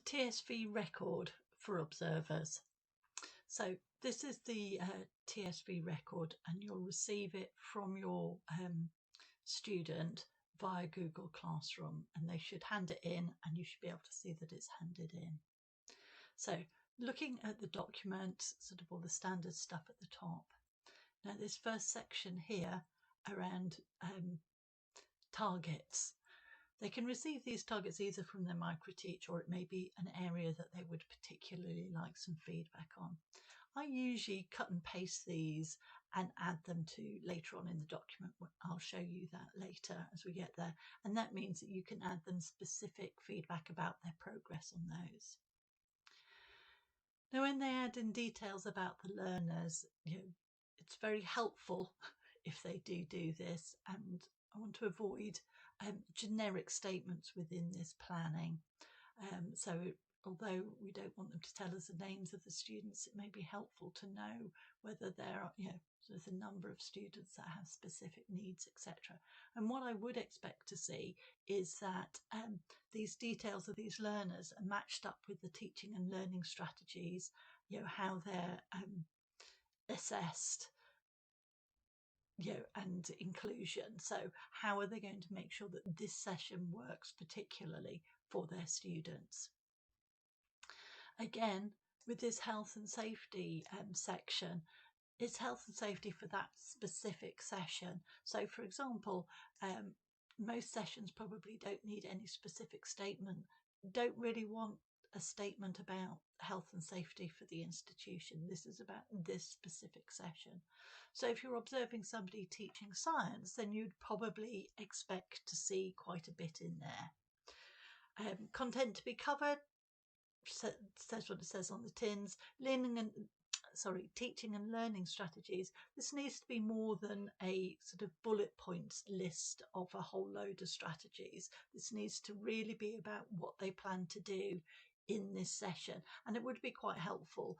TSV record for observers. So this is the TSV record, and you'll receive it from your student via Google Classroom, and they should hand it in and you should be able to see that it's handed in. So looking at the document, sort of all the standard stuff at the top. Now this first section here around targets. They can receive these targets either from their microteach, or it may be an area that they would particularly like some feedback on. I usually cut and paste these and add them to later on in the document. I'll show you that later as we get there. And that means that you can add them specific feedback about their progress on those. Now, when they add in details about the learners, it's very helpful if they do this, and I want to avoid generic statements within this planning. So although we don't want them to tell us the names of the students, it may be helpful to know whether there are, there's a number of students that have specific needs, etc. And what I would expect to see is that these details of these learners are matched up with the teaching and learning strategies, how they're assessed, and inclusion. So how are they going to make sure that this session works particularly for their students? Again, with this health and safety section, it's health and safety for that specific session. So for example, most sessions probably don't need any specific statement, don't really want a statement about health and safety for the institution. This is about this specific session. So if you're observing somebody teaching science, then you'd probably expect to see quite a bit in there. Content to be covered says what it says on the tins. Teaching and learning strategies. This needs to be more than a sort of bullet points list of a whole load of strategies. This needs to really be about what they plan to do in this session, and it would be quite helpful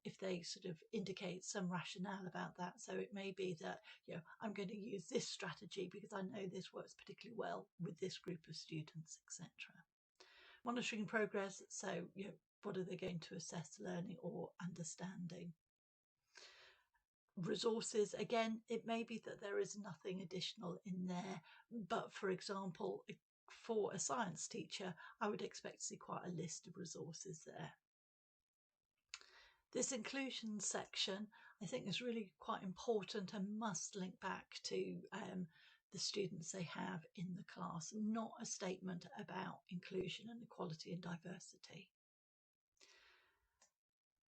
if they sort of indicate some rationale about that. So it may be that I'm going to use this strategy because I know this works particularly well with this group of students, etc. Monitoring progress, so what are they going to assess learning or understanding? Resources, again, it may be that there is nothing additional in there, but for example, for a science teacher, I would expect to see quite a list of resources there. This inclusion section, I think, is really quite important and must link back to the students they have in the class, not a statement about inclusion and equality and diversity.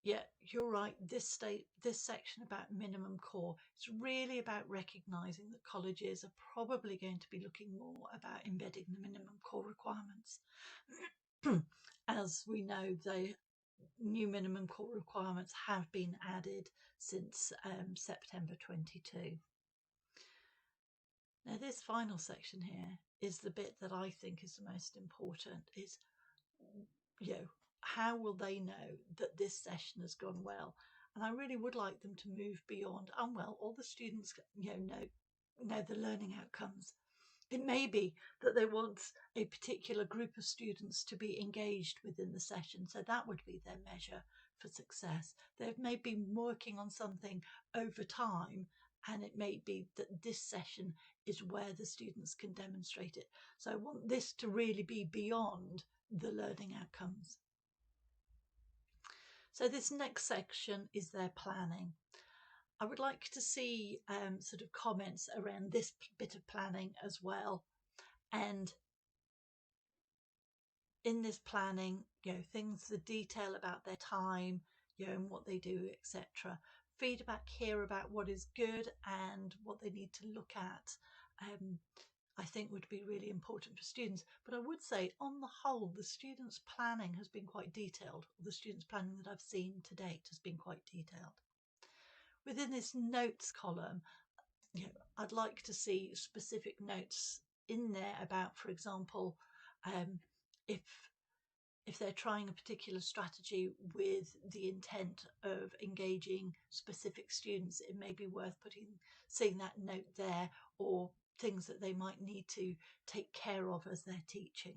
Yeah, you're right. This section about minimum core is really about recognising that colleges are probably going to be looking more about embedding the minimum core requirements. As we know, the new minimum core requirements have been added since September 22. Now this final section here is the bit that I think is the most important, is how will they know that this session has gone well? And I really would like them to move beyond, all the students know the learning outcomes. It may be that they want a particular group of students to be engaged within the session, so that would be their measure for success. They may be working on something over time, and it may be that this session is where the students can demonstrate it. So I want this to really be beyond the learning outcomes. So this next section is their planning. I would like to see sort of comments around this bit of planning as well. And in this planning, things, the detail about their time, and what they do, etc. Feedback here about what is good and what they need to look at, I think would be really important for students. But I would say on the whole, the students' planning has been quite detailed. The students' planning that I've seen to date has been quite detailed. Within this notes column, I'd like to see specific notes in there about, for example, if they're trying a particular strategy with the intent of engaging specific students, it may be worth seeing that note there, or things that they might need to take care of as they're teaching.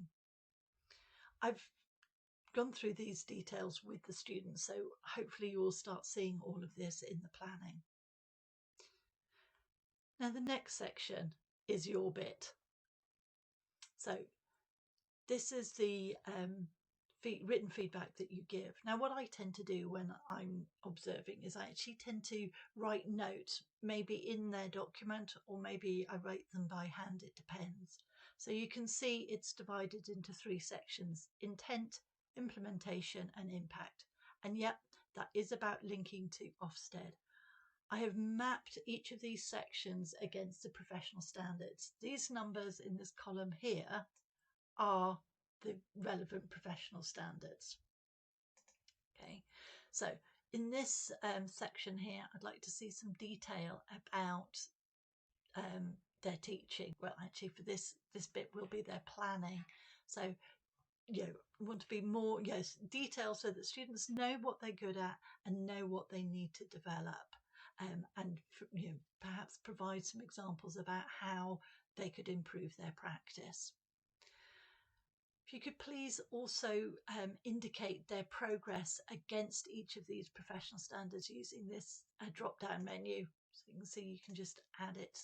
I've gone through these details with the students, so hopefully you will start seeing all of this in the planning. Now the next section is your bit. So this is the written feedback that you give. Now what I tend to do when I'm observing is I actually tend to write notes, maybe in their document, or maybe I write them by hand, it depends. So you can see it's divided into 3 sections: intent, implementation and impact. And yep, that is about linking to Ofsted. I have mapped each of these sections against the professional standards. These numbers in this column here are the relevant professional standards. Okay, so in this section here, I'd like to see some detail about their teaching. Well, actually for this bit will be their planning. So want to be more detail so that students know what they're good at and know what they need to develop, and perhaps provide some examples about how they could improve their practice. If you could please also indicate their progress against each of these professional standards using this drop-down menu. So you can see you can just add it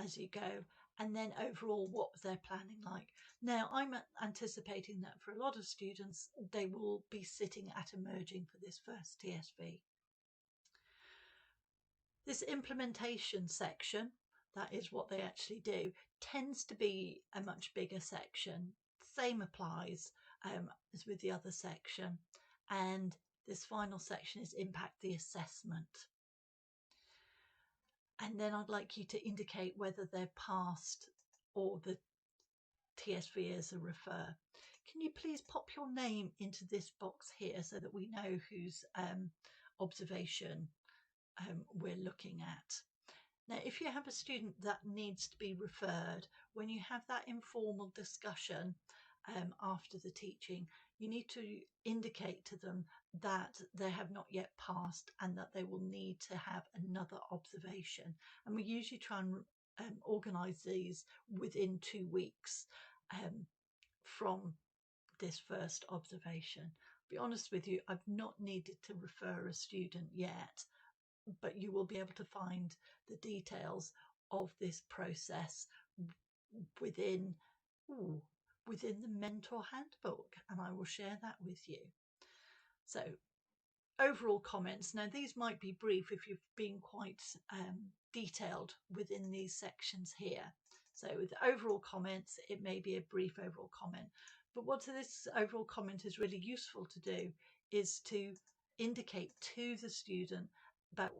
as you go. And then overall, what was their planning like? Now, I'm anticipating that for a lot of students, they will be sitting at emerging for this first TSV. This implementation section, that is what they actually do, tends to be a much bigger section. Same applies as with the other section. And this final section is impact the assessment. And then I'd like you to indicate whether they're passed or the TSV as a refer. Can you please pop your name into this box here so that we know whose observation we're looking at? Now, if you have a student that needs to be referred, when you have that informal discussion after the teaching, you need to indicate to them that they have not yet passed and that they will need to have another observation. And we usually try and organise these within 2 weeks from this first observation. I'll be honest with you, I've not needed to refer a student yet, but you will be able to find the details of this process within the mentor handbook, and I will share that with you. So overall comments. Now these might be brief if you've been quite detailed within these sections here. So with overall comments, it may be a brief overall comment, but what this overall comment is really useful to do is to indicate to the student about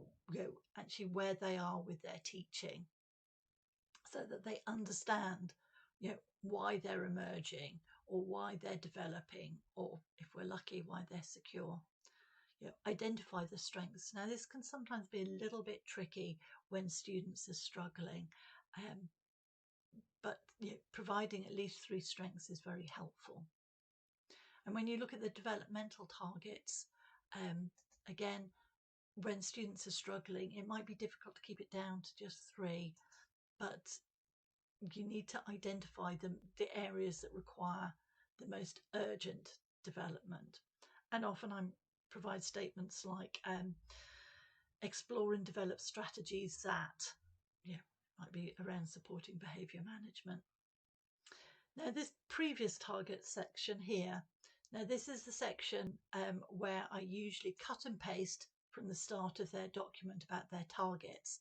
actually where they are with their teaching, so that they understand why they're emerging, or why they're developing, or if we're lucky, why they're secure. Identify the strengths. Now this can sometimes be a little bit tricky when students are struggling, but providing at least 3 strengths is very helpful. And when you look at the developmental targets, again, when students are struggling, it might be difficult to keep it down to just 3, but you need to identify the areas that require the most urgent development. And often I provide statements like explore and develop strategies that might be around supporting behaviour management. Now this previous target section here, now this is the section where I usually cut and paste from the start of their document about their targets,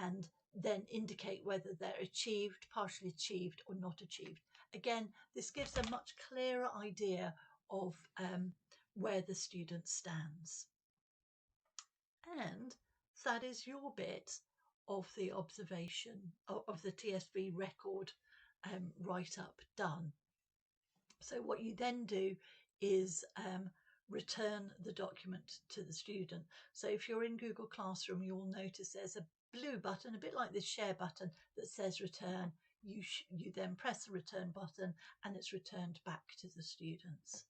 and then indicate whether they're achieved, partially achieved or not achieved. Again, this gives a much clearer idea of where the student stands. And that is your bit of the observation of the TSV record write-up done. So what you then do is return the document to the student. So if you're in Google Classroom, you'll notice there's a blue button, a bit like this share button, that says return. You then press the return button and it's returned back to the students.